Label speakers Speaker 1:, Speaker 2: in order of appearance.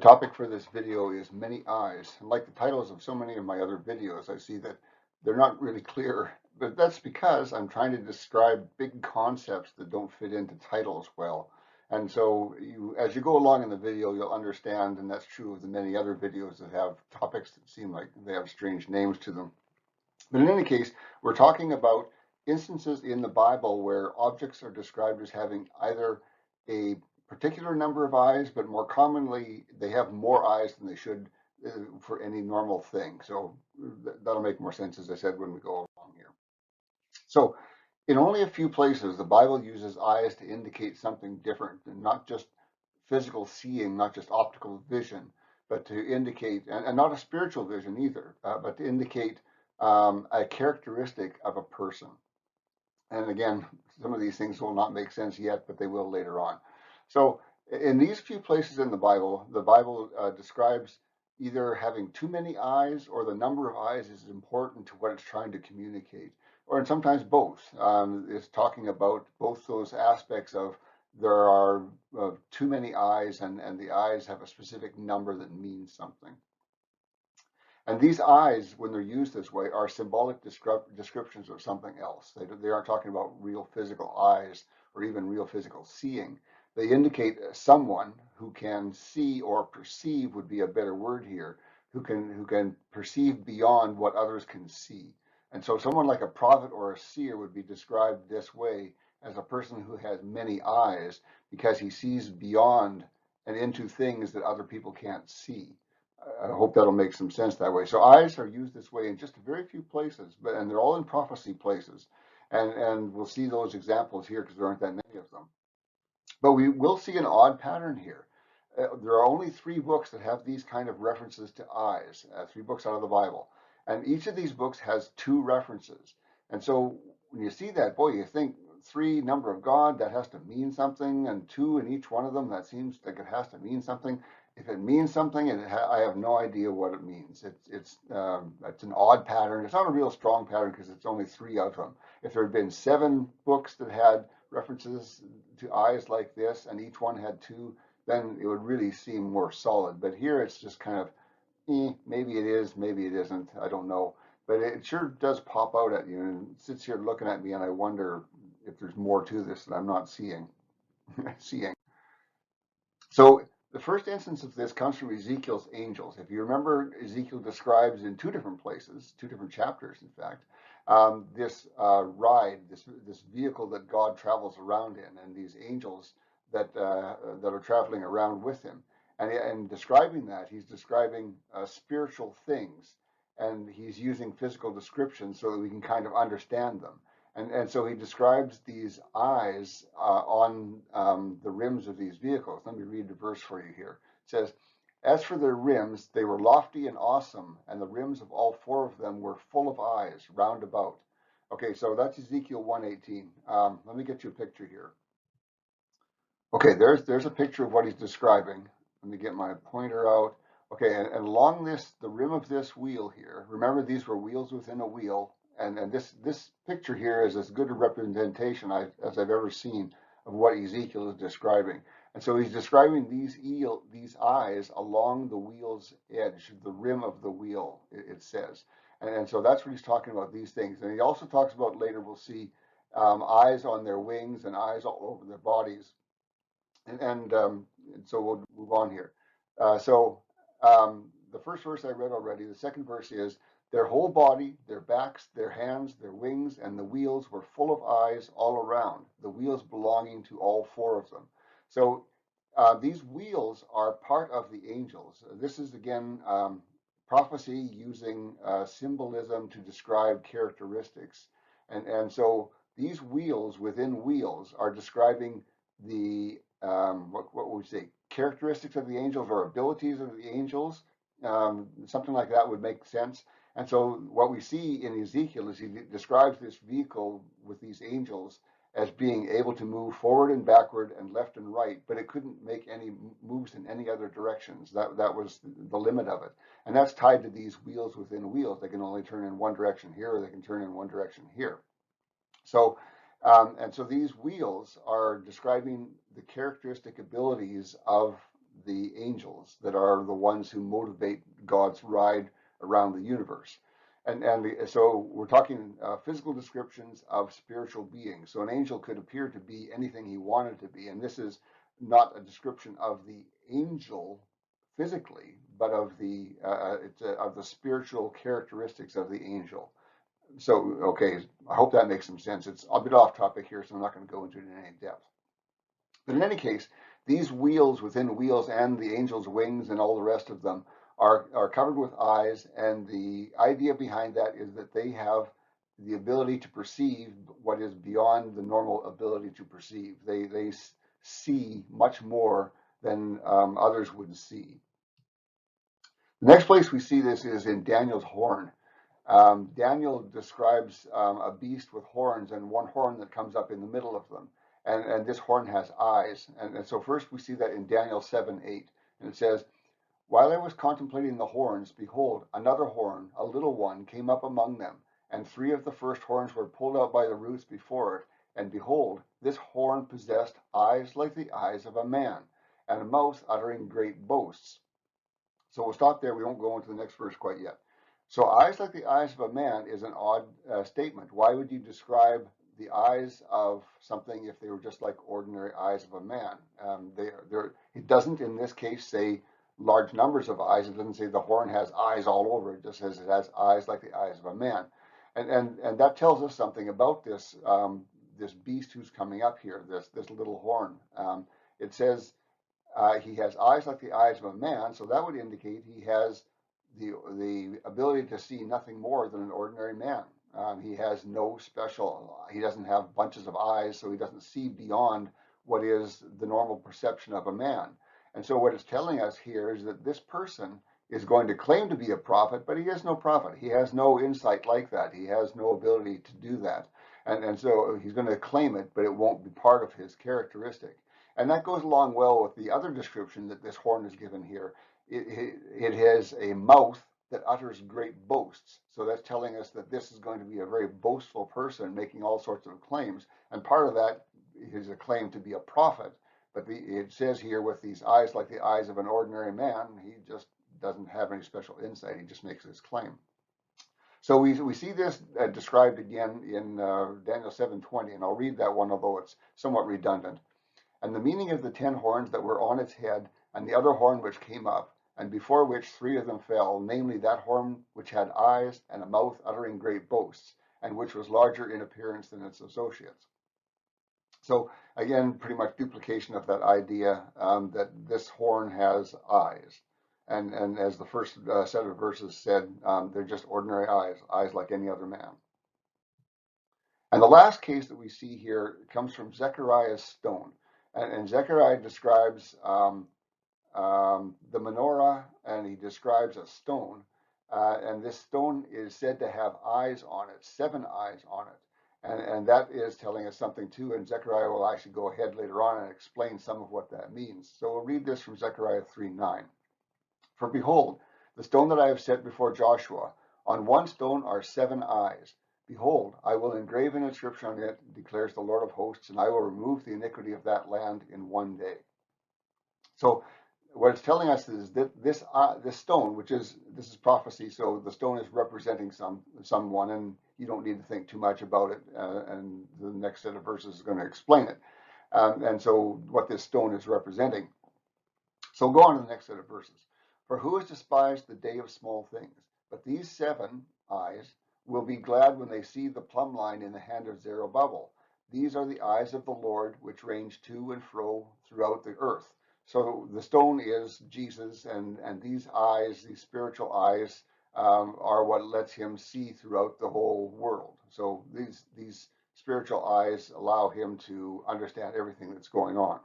Speaker 1: topic for this video is many eyes. And like the titles of so many of my other videos, I see that they're not really clear, but that's because I'm trying to describe big concepts that don't fit into titles well. And so as you go along in the video, you'll understand, and that's true of the many other videos that have topics that seem like they have strange names to them. But in any case, we're talking about instances in the Bible where objects are described as having either a particular number of eyes, but more commonly, they have more eyes than they should for any normal thing. So that'll make more sense, as I said, when we go along here. So in only a few places, the Bible uses eyes to indicate something different, and not just physical seeing, not just optical vision, but to indicate, and not a spiritual vision either, but to indicate a characteristic of a person. And again, some of these things will not make sense yet, but they will later on. So in these few places in the Bible describes either having too many eyes or the number of eyes is important to what it's trying to communicate, or sometimes both. It's talking about both those aspects of there are too many eyes and the eyes have a specific number that means something. And these eyes, when they're used this way, are symbolic descriptions of something else. They aren't talking about real physical eyes or even real physical seeing. They indicate someone who can see or perceive would be a better word here, who can perceive beyond what others can see. And so someone like a prophet or a seer would be described this way as a person who has many eyes because he sees beyond and into things that other people can't see. I hope that'll make some sense that way. So eyes are used this way in just a very few places, and they're all in prophecy places. And we'll see those examples here because there aren't that many of them. But we will see an odd pattern here. There are only 3 books that have these kind of references to eyes, 3 books out of the Bible. And each of these books has 2 references. And so when you see that, boy, you think 3, number of God, that has to mean something, and 2 in each one of them, that seems like it has to mean something. If it means something, I have no idea what it means. It's an odd pattern. It's not a real strong pattern because it's only 3 of them. If there had been 7 books that had references to eyes like this, and each one had 2, then it would really seem more solid. But here it's just kind of, maybe it is, maybe it isn't. I don't know. But it sure does pop out at you and sits here looking at me, and I wonder if there's more to this that I'm not seeing. seeing. So the first instance of this comes from Ezekiel's angels. If you remember, Ezekiel describes in 2 different places, 2 different chapters, in fact, this ride, this vehicle that God travels around in, and these angels that are traveling around with him. And describing that, he's describing spiritual things, and he's using physical descriptions so that we can kind of understand them. And so he describes these eyes on the rims of these vehicles. Let me read the verse for you here. It says, "As for their rims, they were lofty and awesome, and the rims of all 4 of them were full of eyes round about." Okay, so that's Ezekiel 1:18. Let me get you a picture here. Okay, there's a picture of what he's describing. Let me get my pointer out. Okay, and along the rim of this wheel here, remember these were wheels within a wheel, and this picture here is as good a representation as I've ever seen of what Ezekiel is describing. And so he's describing these eyes along the wheel's edge, the rim of the wheel, it says. And so that's what he's talking about, these things. And he also talks about, later we'll see, eyes on their wings and eyes all over their bodies. And so we'll move on here. The first verse I read already, the second verse is, "Their whole body, their backs, their hands, their wings, and the wheels were full of eyes all around, the wheels belonging to all 4 of them." So these wheels are part of the angels. This is, again, prophecy using symbolism to describe characteristics. And so these wheels within wheels are describing the what would we say, characteristics of the angels or abilities of the angels, something like that would make sense. And so what we see in Ezekiel is he describes this vehicle with these angels as being able to move forward and backward and left and right, but it couldn't make any moves in any other directions. That was the limit of it. And that's tied to these wheels within wheels. They can only turn in one direction here, or they can turn in one direction here. So and so these wheels are describing the characteristic abilities of the angels that are the ones who motivate God's ride around the universe. So we're talking physical descriptions of spiritual beings. So an angel could appear to be anything he wanted to be, and this is not a description of the angel physically, but of the spiritual characteristics of the angel. So, okay, I hope that makes some sense. It's a bit off topic here, so I'm not going to go into it in any depth. But in any case, these wheels within wheels and the angel's wings and all the rest of them are covered with eyes, and the idea behind that is that they have the ability to perceive what is beyond the normal ability to perceive. They see much more than others would see. The next place we see this is in Daniel's horn. Daniel describes a beast with horns and one horn that comes up in the middle of them. And this horn has eyes. And so first we see that in Daniel 7:8. And it says, "While I was contemplating the horns, behold, another horn, a little one, came up among them. And three of the first horns were pulled out by the roots before it. And behold, this horn possessed eyes like the eyes of a man, and a mouth uttering great boasts." So we'll stop there. We won't go into the next verse quite yet. So eyes like the eyes of a man is an odd statement. Why would you describe the eyes of something if they were just like ordinary eyes of a man? It doesn't in this case say large numbers of eyes. It doesn't say the horn has eyes all over. It just says it has eyes like the eyes of a man. And that tells us something about this this beast who's coming up here, this little horn. It says he has eyes like the eyes of a man, so that would indicate he has the ability to see nothing more than an ordinary man. He has no special, he doesn't have bunches of eyes, so he doesn't see beyond what is the normal perception of a man. And so what it's telling us here is that this person is going to claim to be a prophet, but he is no prophet. He has no insight like that. He has no ability to do that. And so he's going to claim it, but it won't be part of his characteristic. And that goes along well with the other description that this horn is given here. It has a mouth that utters great boasts. So that's telling us that this is going to be a very boastful person making all sorts of claims. And part of that is a claim to be a prophet. But it says here with these eyes like the eyes of an ordinary man, he just doesn't have any special insight. He just makes this claim. So we see this described again in Daniel 7:20, and I'll read that one, although it's somewhat redundant. "And the meaning of the 10 horns that were on its head, and the other horn which came up, and before which 3 of them fell, namely that horn which had eyes and a mouth uttering great boasts, and which was larger in appearance than its associates." So again, pretty much duplication of that idea that this horn has eyes. And as the first set of verses said, they're just ordinary eyes like any other man. And the last case that we see here comes from Zechariah's stone. And Zechariah describes the menorah, and he describes a stone. And this stone is said to have eyes on it, 7 eyes on it. And that is telling us something too. And Zechariah will actually go ahead later on and explain some of what that means. So we'll read this from Zechariah 3:9. "For behold, the stone that I have set before Joshua, on one stone are 7 eyes. Behold, I will engrave an inscription on it, declares the Lord of hosts, and I will remove the iniquity of that land in one day." So what it's telling us is that this stone, this is prophecy, so the stone is representing someone, and you don't need to think too much about it, and the next set of verses is going to explain it. And so what this stone is representing. So go on to the next set of verses. "For who has despised the day of small things? But these 7 eyes will be glad when they see the plumb line in the hand of Zerubbabel. These are the eyes of the Lord, which range to and fro throughout the earth." So the stone is Jesus, and these eyes, these spiritual eyes, are what lets him see throughout the whole world. So these spiritual eyes allow him to understand everything that's going on.